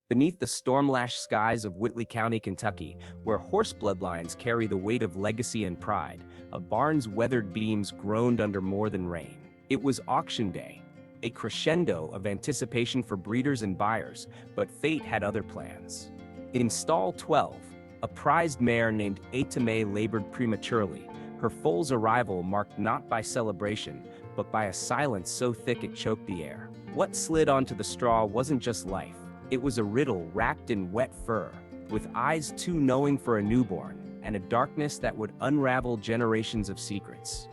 Beneath the storm-lashed skies of Whitley County, Kentucky, where horse bloodlines carry the weight of legacy and pride, a barn's weathered beams groaned under more than rain. It was auction day, a crescendo of anticipation for breeders and buyers, but fate had other plans. In stall 12, a prized mare named May labored prematurely, her foal's arrival marked not by celebration, but by a silence so thick it choked the air. What slid onto the straw wasn't just life. It was a riddle wrapped in wet fur, with eyes too knowing for a newborn, and a darkness that would unravel generations of secrets.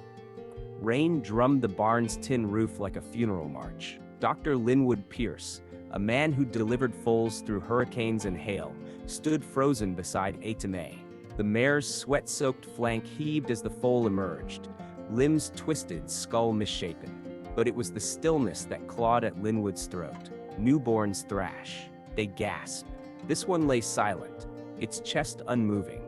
Rain drummed the barn's tin roof like a funeral march. Dr. Linwood Pierce, a man who delivered foals through hurricanes and hail, stood frozen beside May. The mare's sweat-soaked flank heaved as the foal emerged, limbs twisted, skull misshapen. But it was the stillness that clawed at Linwood's throat. Newborns thrash. They gasp. This one lay silent, its chest unmoving,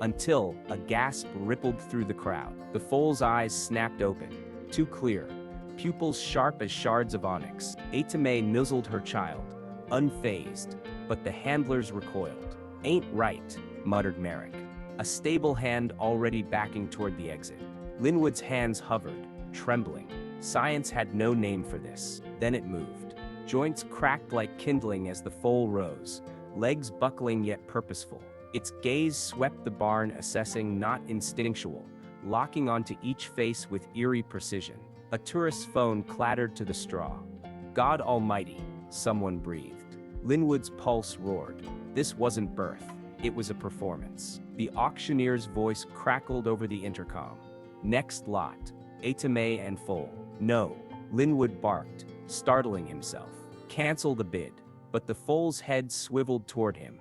until a gasp rippled through the crowd. The foal's eyes snapped open, too clear, pupils sharp as shards of onyx. May nuzzled her child, unfazed, but the handlers recoiled. "Ain't right," muttered Merrick, a stable hand already backing toward the exit. Linwood's hands hovered, trembling. Science had no name for this. Then it moved. Joints cracked like kindling as the foal rose, legs buckling yet purposeful. Its gaze swept the barn, assessing, not instinctual, locking onto each face with eerie precision. A tourist's phone clattered to the straw. "God Almighty," someone breathed. Linwood's pulse roared. This wasn't birth. It was a performance. The auctioneer's voice crackled over the intercom. "Next lot, May and foal." "No," Linwood barked, startling himself. "Cancel the bid." But the foal's head swiveled toward him,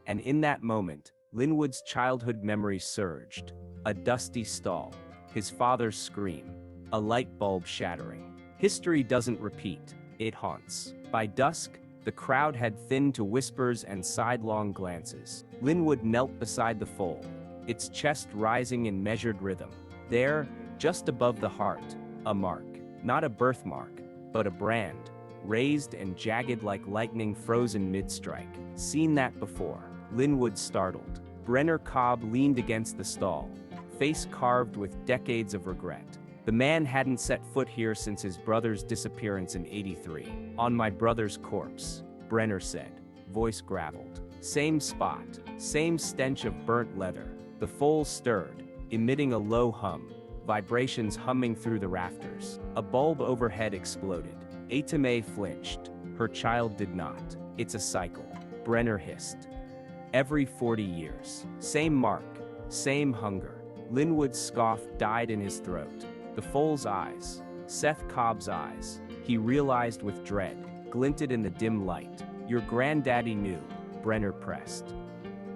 and in that moment, Linwood's childhood memory surged. A dusty stall, his father's scream, a light bulb shattering. History doesn't repeat, it haunts. By dusk, the crowd had thinned to whispers and sidelong glances. Linwood knelt beside the foal, its chest rising in measured rhythm. There, just above the heart, a mark. Not a birthmark, but a brand, raised and jagged like lightning frozen mid-strike. Seen that before. Linwood startled. Brenner Cobb leaned against the stall, face carved with decades of regret. The man hadn't set foot here since his brother's disappearance in '83. "On my brother's corpse," Brenner said, voice graveled. Same spot, same stench of burnt leather. The foal stirred, emitting a low hum, vibrations humming through the rafters. A bulb overhead exploded. May flinched. Her child did not. "It's a cycle," Brenner hissed. "Every 40 years. Same mark, same hunger." Linwood's scoff died in his throat. The foal's eyes, Seth Cobb's eyes, he realized with dread, glinted in the dim light. "Your granddaddy knew," Brenner pressed.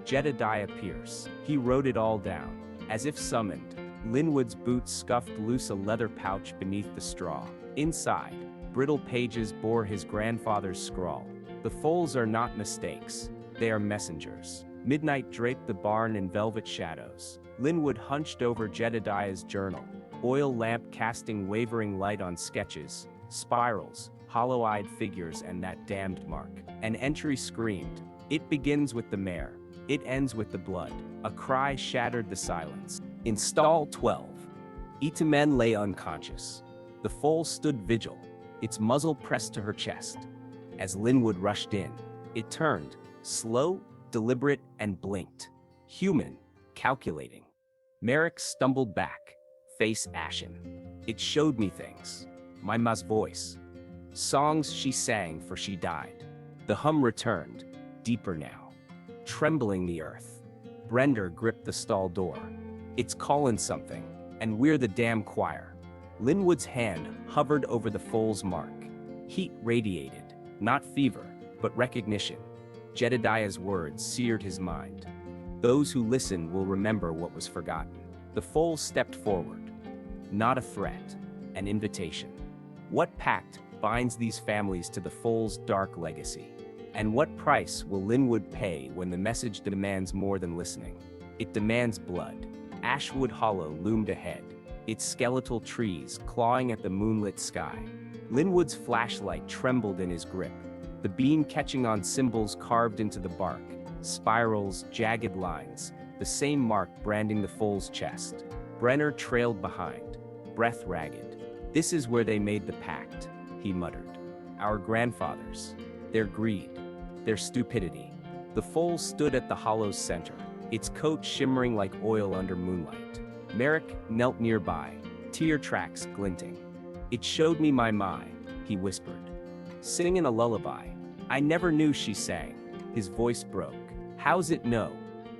Jedediah Pierce. He wrote it all down. As if summoned, Linwood's boots scuffed loose a leather pouch beneath the straw. Inside, brittle pages bore his grandfather's scrawl. "The foals are not mistakes. They are messengers." Midnight draped the barn in velvet shadows. Linwood hunched over Jedediah's journal, oil lamp casting wavering light on sketches, spirals, hollow-eyed figures, and that damned mark. An entry screamed, "It begins with the mare. It ends with the blood." A cry shattered the silence. In stall 12, Itamen lay unconscious. The foal stood vigil, its muzzle pressed to her chest. As Linwood rushed in, it turned, slow, deliberate, and blinked. Human, calculating. Merrick stumbled back, face ashen. "It showed me things. My ma's voice. Songs she sang for she died." The hum returned, deeper now, trembling the earth. Brender gripped the stall door. "It's callin' something, and we're the damn choir." Linwood's hand hovered over the foal's mark. Heat radiated, not fever, but recognition. Jedediah's words seared his mind. "Those who listen will remember what was forgotten." The foal stepped forward. Not a threat, an invitation. What pact binds these families to the foal's dark legacy? And what price will Linwood pay when the message demands more than listening? It demands blood. Ashwood Hollow loomed ahead, its skeletal trees clawing at the moonlit sky. Linwood's flashlight trembled in his grip. the beam catching on symbols carved into the bark, spirals, jagged lines, the same mark branding the foal's chest. Brenner trailed behind, breath ragged. "This is where they made the pact," he muttered. "Our grandfathers. Their greed. Their stupidity." The foal stood at the hollow's center, its coat shimmering like oil under moonlight. Merrick knelt nearby, tear tracks glinting. "It showed me my Mai," he whispered. "Singing a lullaby. I never knew she sang." His voice broke. "How's it know?"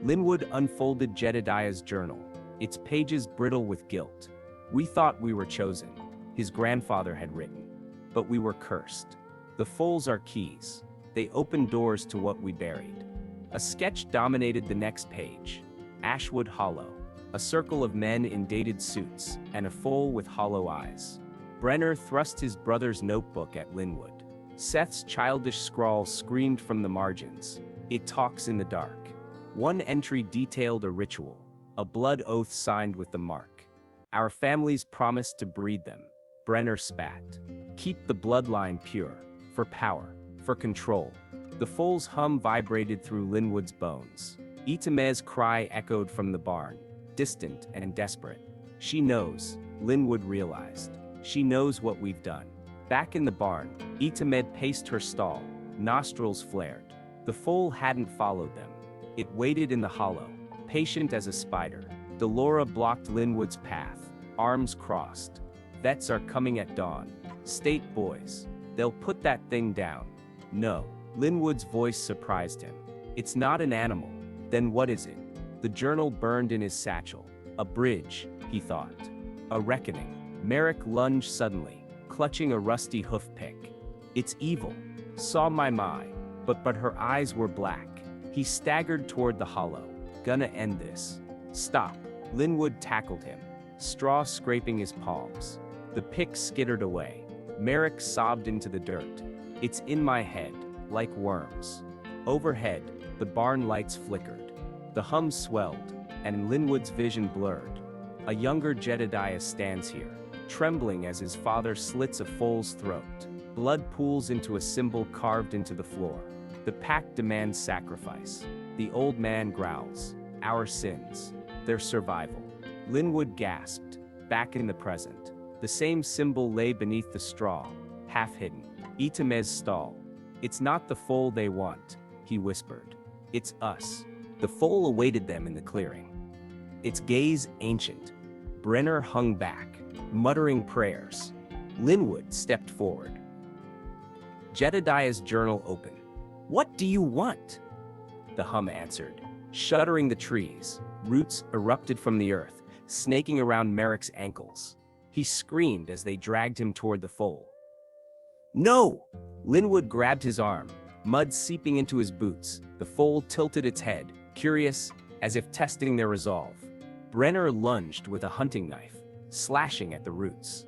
Linwood unfolded Jedediah's journal, its pages brittle with guilt. "We thought we were chosen," his grandfather had written. "But we were cursed. The foals are keys. They opened doors to what we buried." A sketch dominated the next page. Ashwood Hollow. A circle of men in dated suits, and a foal with hollow eyes. Brenner thrust his brother's notebook at Linwood. Seth's childish scrawl screamed from the margins. "It talks in the dark." One entry detailed a ritual, a blood oath signed with the mark. "Our families promised to breed them," Brenner spat. "Keep the bloodline pure, for power, for control." The foal's hum vibrated through Linwood's bones. Itame's cry echoed from the barn, distant and desperate. "She knows," Linwood realized. "She knows what we've done." Back in the barn, Itamed paced her stall, nostrils flared. The foal hadn't followed them. It waited in the hollow, patient as a spider. Delora blocked Linwood's path, arms crossed. "Vets are coming at dawn. State boys. They'll put that thing down." "No." Linwood's voice surprised him. "It's not an animal. Then what is it?" The journal burned in his satchel. A bridge, he thought. A reckoning. Merrick lunged suddenly, clutching a rusty hoof pick. "It's evil. Saw my Mai." But her eyes were black. He staggered toward the hollow. "Gonna end this." "Stop." Linwood tackled him, straw scraping his palms. The pick skittered away. Merrick sobbed into the dirt. "It's in my head, like worms." Overhead, the barn lights flickered. The hum swelled, and Linwood's vision blurred. A younger Jedediah stands here, trembling as his father slits a foal's throat. Blood pools into a symbol carved into the floor. The pact demands sacrifice. The old man growls. "Our sins. Their survival." Linwood gasped, back in the present. The same symbol lay beneath the straw, half hidden. Itame's stall. "It's not the foal they want," he whispered. "It's us." The foal awaited them in the clearing. Its gaze ancient. Brenner hung back, muttering prayers. Linwood stepped forward. Jedediah's journal open. "What do you want?" The hum answered, shuddering the trees. Roots erupted from the earth, snaking around Merrick's ankles. He screamed as they dragged him toward the foal. "No!" Linwood grabbed his arm, mud seeping into his boots. The foal tilted its head, curious, as if testing their resolve. Brenner lunged with a hunting knife, slashing at the roots.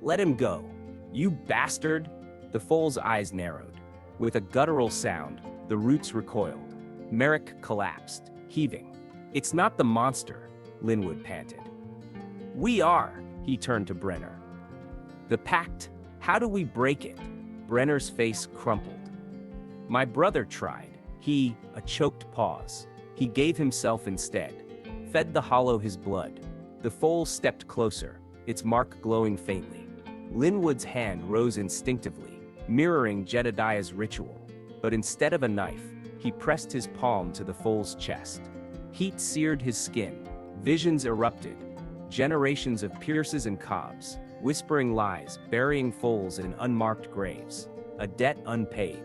"Let him go, you bastard!" The foal's eyes narrowed. With a guttural sound, the roots recoiled. Merrick collapsed, heaving. "It's not the monster," Linwood panted. "We are," he turned to Brenner. "The pact, how do we break it?" Brenner's face crumpled. "My brother tried. A choked pause. He gave himself instead. Fed the hollow his blood." The foal stepped closer, its mark glowing faintly. Linwood's hand rose instinctively, mirroring Jedediah's ritual. But instead of a knife, he pressed his palm to the foal's chest. Heat seared his skin. Visions erupted. Generations of Pierces and Cobbs, whispering lies, burying foals in unmarked graves. A debt unpaid.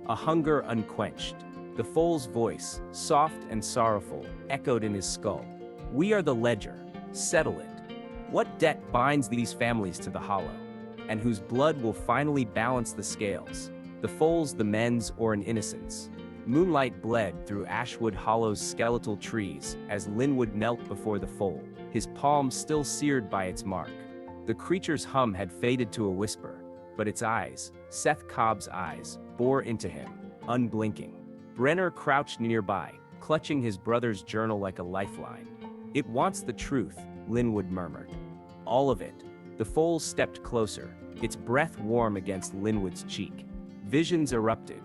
A hunger unquenched. The foal's voice, soft and sorrowful, echoed in his skull. "We are the ledger. Settle it. What debt binds these families to the hollow? And whose blood will finally balance the scales? The foal's, the men's, or an innocence?" Moonlight bled through Ashwood Hollow's skeletal trees as Linwood knelt before the foal, his palm still seared by its mark. The creature's hum had faded to a whisper, but its eyes, Seth Cobb's eyes, bore into him, unblinking. Brenner crouched nearby, clutching his brother's journal like a lifeline. "It wants the truth," Linwood murmured. "All of it." The foal stepped closer, its breath warm against Linwood's cheek. Visions erupted.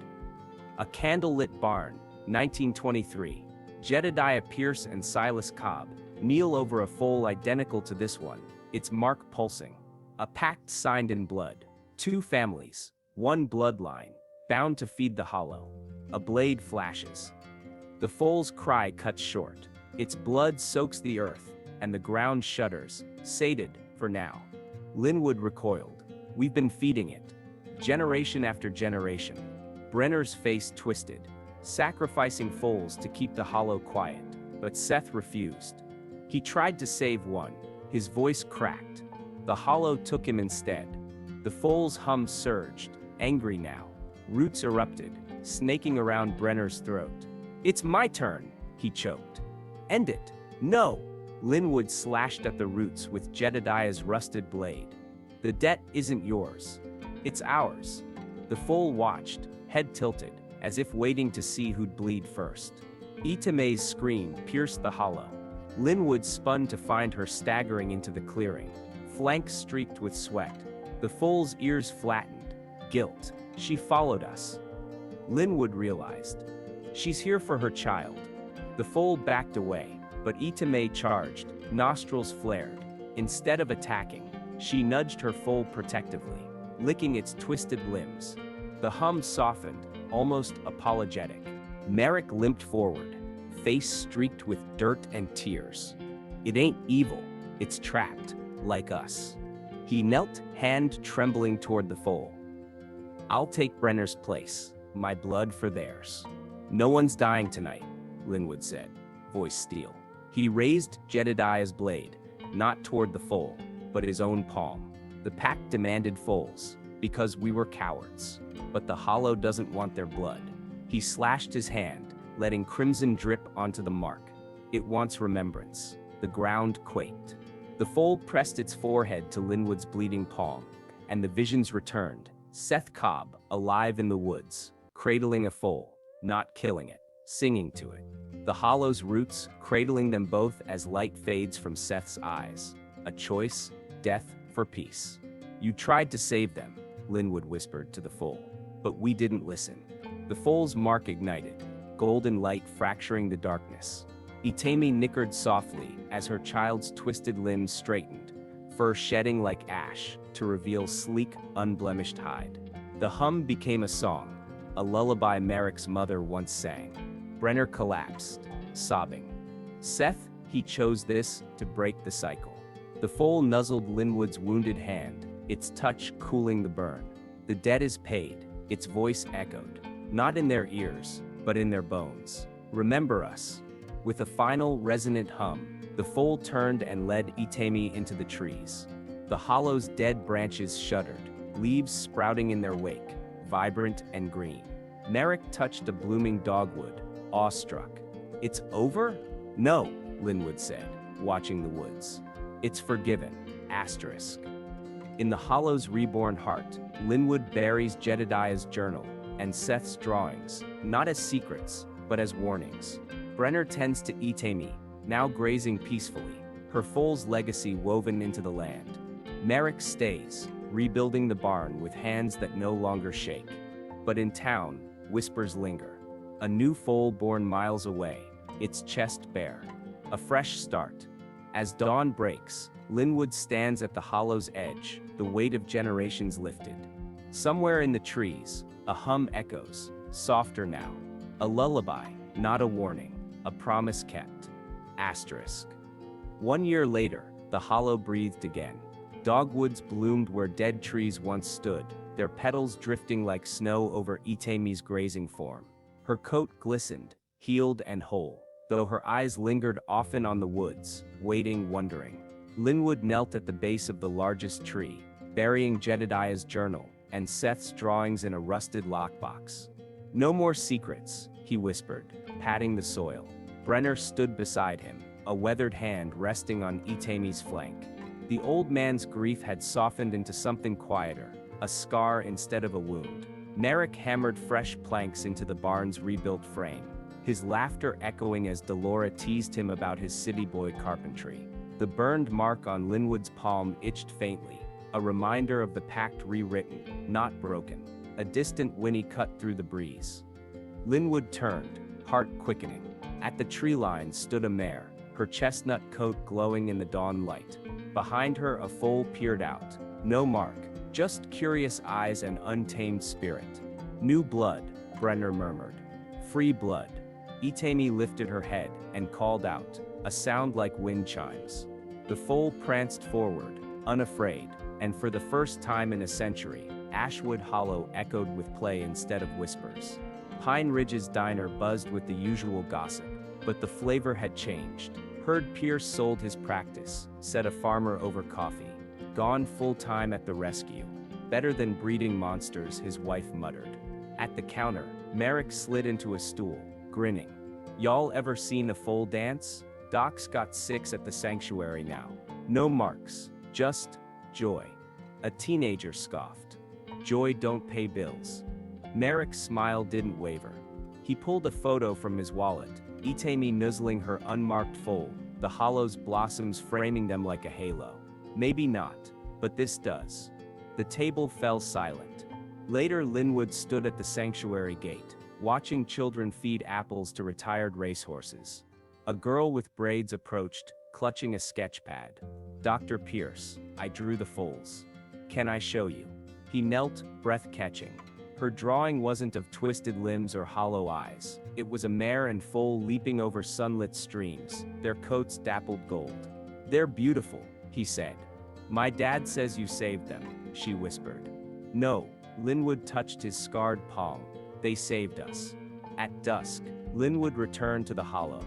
A candlelit barn, 1923. Jedediah Pierce and Silas Cobb kneel over a foal identical to this one, its mark pulsing. A pact signed in blood. Two families, one bloodline, bound to feed the hollow. A blade flashes. The foal's cry cuts short. Its blood soaks the earth, and the ground shudders, sated, for now. Linwood recoiled. We've been feeding it. Generation after generation. Brenner's face twisted, sacrificing foals to keep the hollow quiet, but Seth refused. He tried to save one. His voice cracked. The hollow took him instead. The foal's hum surged, angry now. Roots erupted, snaking around Brenner's throat. It's my turn, he choked. End it. No! Linwood slashed at the roots with Jedediah's rusted blade. The debt isn't yours. It's ours. The foal watched, head tilted, as if waiting to see who'd bleed first. Itame's scream pierced the hollow. Linwood spun to find her staggering into the clearing, flanks streaked with sweat. The foal's ears flattened. Guilt. She followed us. Linwood realized. She's here for her child. The foal backed away, but Itame charged, nostrils flared. Instead of attacking, she nudged her foal protectively, licking its twisted limbs. The hum softened, almost apologetic. Merrick limped forward, face streaked with dirt and tears. It ain't evil, it's trapped, like us. He knelt, hand trembling toward the foal. I'll take Brenner's place, my blood for theirs. No one's dying tonight, Linwood said, voice steel. He raised Jedediah's blade, not toward the foal, but his own palm. The pack demanded foals, because we were cowards. But the hollow doesn't want their blood. He slashed his hand, letting crimson drip onto the mark. It wants remembrance. The ground quaked. The foal pressed its forehead to Linwood's bleeding palm, and the visions returned. Seth Cobb, alive in the woods, cradling a foal, not killing it, singing to it. The hollow's roots, cradling them both as light fades from Seth's eyes. A choice, death for peace. You tried to save them, Linwood whispered to the foal, but we didn't listen. The foal's mark ignited, golden light fracturing the darkness. Itami nickered softly as her child's twisted limbs straightened, fur shedding like ash to reveal sleek, unblemished hide. The hum became a song, a lullaby Merrick's mother once sang. Brenner collapsed, sobbing. Seth, he chose this to break the cycle. The foal nuzzled Linwood's wounded hand, its touch cooling the burn. The debt is paid, its voice echoed, not in their ears, but in their bones. Remember us. With a final resonant hum, the foal turned and led Itami into the trees. The hollow's dead branches shuddered, leaves sprouting in their wake, vibrant and green. Merrick touched a blooming dogwood, awestruck. It's over? No, Linwood said, watching the woods. It's forgiven. Asterisk. In the hollow's reborn heart, Linwood buries Jedediah's journal and Seth's drawings, not as secrets, but as warnings. Brenner tends to Itami, now grazing peacefully, her foal's legacy woven into the land. Merrick stays, rebuilding the barn with hands that no longer shake. But in town, whispers linger. A new foal born miles away, its chest bare. A fresh start. As dawn breaks, Linwood stands at the hollow's edge, the weight of generations lifted. Somewhere in the trees, a hum echoes, softer now. A lullaby, not a warning, a promise kept. Asterisk. 1 year later, the hollow breathed again. Dogwoods bloomed where dead trees once stood, their petals drifting like snow over Itami's grazing form. Her coat glistened, healed and whole, though her eyes lingered often on the woods, waiting, wondering. Linwood knelt at the base of the largest tree, burying Jedediah's journal and Seth's drawings in a rusted lockbox. No more secrets, he whispered, patting the soil. Brenner stood beside him, a weathered hand resting on Itami's flank. The old man's grief had softened into something quieter, a scar instead of a wound. Merrick hammered fresh planks into the barn's rebuilt frame, his laughter echoing as Delora teased him about his city boy carpentry. The burned mark on Linwood's palm itched faintly, a reminder of the pact rewritten, not broken. A distant whinny cut through the breeze. Linwood turned, heart quickening. At the tree line stood a mare, her chestnut coat glowing in the dawn light. Behind her a foal peered out. No mark, just curious eyes and untamed spirit. New blood, Brenner murmured. Free blood. Itami lifted her head and called out, a sound like wind chimes. The foal pranced forward, unafraid, and for the first time in a century, Ashwood Hollow echoed with play instead of whispers. Pine Ridge's diner buzzed with the usual gossip, but the flavor had changed. Heard Pierce sold his practice, said a farmer over coffee. Gone full-time at the rescue. Better than breeding monsters, his wife muttered. At the counter, Merrick slid into a stool, grinning. Y'all ever seen a foal dance? Doc's got 6 at the sanctuary now. No marks, just joy. A teenager scoffed. Joy don't pay bills. Merrick's smile didn't waver. He pulled a photo from his wallet, Itami nuzzling her unmarked foal, the hollow's blossoms framing them like a halo. Maybe not, but this does. The table fell silent. Later, Linwood stood at the sanctuary gate, watching children feed apples to retired racehorses. A girl with braids approached, clutching a sketch pad. Dr. Pierce, I drew the foals. Can I show you? He knelt, breath-catching. Her drawing wasn't of twisted limbs or hollow eyes. It was a mare and foal leaping over sunlit streams, their coats dappled gold. They're beautiful, he said. My dad says you saved them, she whispered. No, Linwood touched his scarred palm. They saved us. At dusk, Linwood returned to the hollow.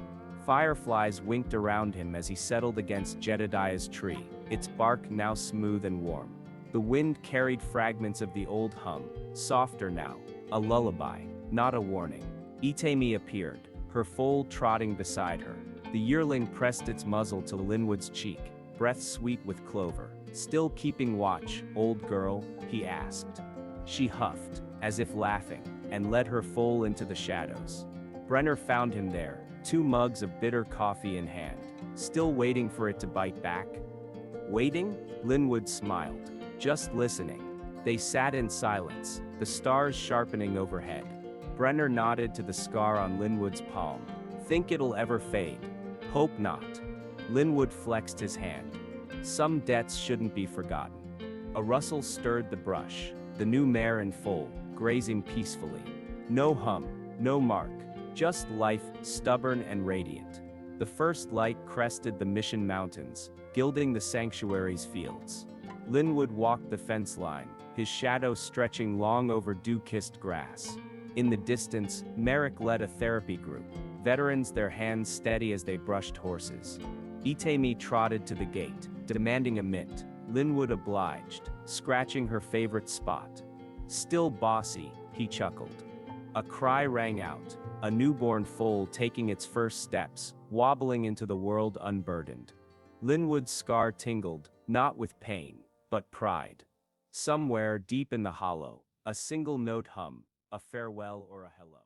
Fireflies winked around him as he settled against Jedediah's tree, its bark now smooth and warm. The wind carried fragments of the old hum, softer now, a lullaby, not a warning. Itami appeared, her foal trotting beside her. The yearling pressed its muzzle to Linwood's cheek, breath sweet with clover. Still keeping watch, old girl? He asked. She huffed, as if laughing, and led her foal into the shadows. Brenner found him there, 2 mugs of bitter coffee in hand, still waiting for it to bite back. Waiting? Linwood smiled. Just listening. They sat in silence, the stars sharpening overhead. Brenner nodded to the scar on Linwood's palm. Think it'll ever fade? Hope not. Linwood flexed his hand. Some debts shouldn't be forgotten. A rustle stirred the brush, the new mare and foal, grazing peacefully. No hum, no mark, just life, stubborn and radiant. The first light crested the Mission Mountains, gilding the sanctuary's fields. Linwood walked the fence line, his shadow stretching long over dew-kissed grass. In the distance, Merrick led a therapy group, veterans, their hands steady as they brushed horses. Itami trotted to the gate, demanding a mint. Linwood obliged, scratching her favorite spot. Still bossy, he chuckled. A cry rang out, a newborn foal taking its first steps, wobbling into the world unburdened. Linwood's scar tingled, not with pain, but pride. Somewhere deep in the hollow, a single note hum, a farewell or a hello.